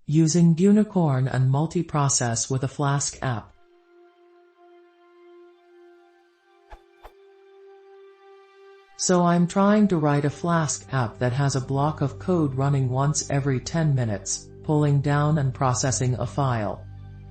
Using Gunicorn and Multiprocess with a Flask app. So I'm trying to write a Flask app that has a block of code running once every 10 minutes, pulling down and processing a file.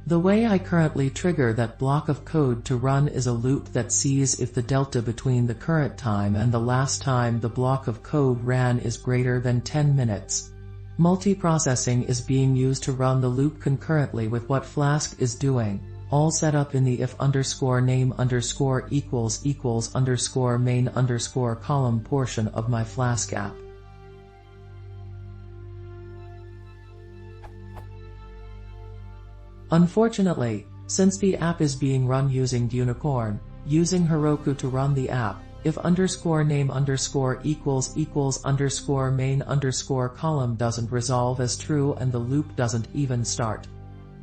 The way I currently trigger that block of code to run is a loop that sees if the delta between the current time and the last time the block of code ran is greater than 10 minutes. Multiprocessing is being used to run the loop concurrently with what Flask is doing, all set up in the if_name_equals=_main_column portion of my Flask app. Unfortunately, since the app is being run using Gunicorn, using Heroku to run the app, if_name_equals=main_column doesn't resolve as true and the loop doesn't even start.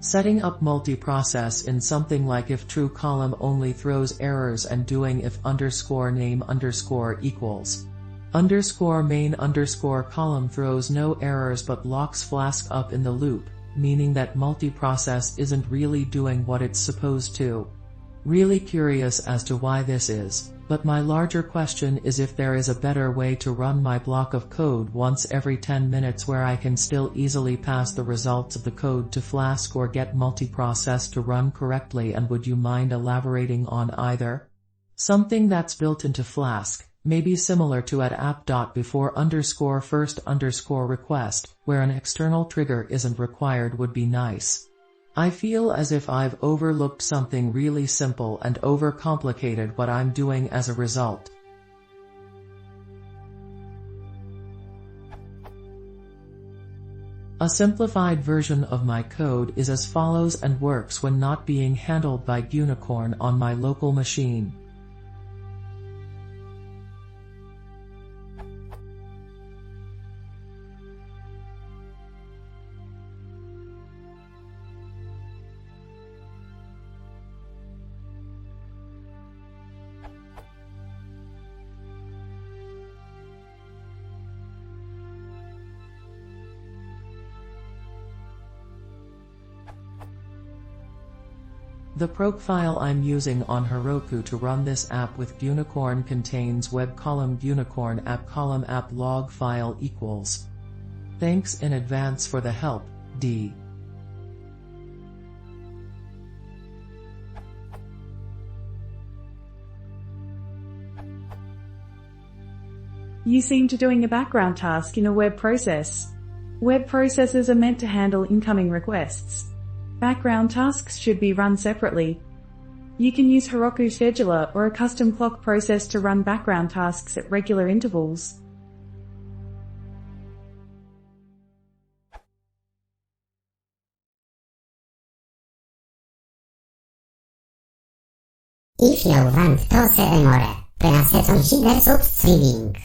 Setting up multiprocess in something like if true column only throws errors and doing if_name_equals_main_column throws no errors but locks Flask up in the loop, meaning that multiprocess isn't really doing what it's supposed to. Really curious as to why this is, but my larger question is if there is a better way to run my block of code once every 10 minutes where I can still easily pass the results of the code to Flask or get multiprocess to run correctly, and would you mind elaborating on either? Something that's built into Flask, maybe similar to at app.before_first_request, where an external trigger isn't required, would be nice. I feel as if I've overlooked something really simple and overcomplicated what I'm doing as a result. A simplified version of my code is as follows and works when not being handled by Gunicorn on my local machine. The proc file I'm using on Heroku to run this app with Gunicorn contains web column Gunicorn app column app log file equals. Thanks in advance for the help, D. You seem to doing a background task in a web process. Web processes are meant to handle incoming requests. Background tasks should be run separately. You can use Heroku Scheduler or a custom clock process to run background tasks at regular intervals. If you want to see more, press on diverse streaming.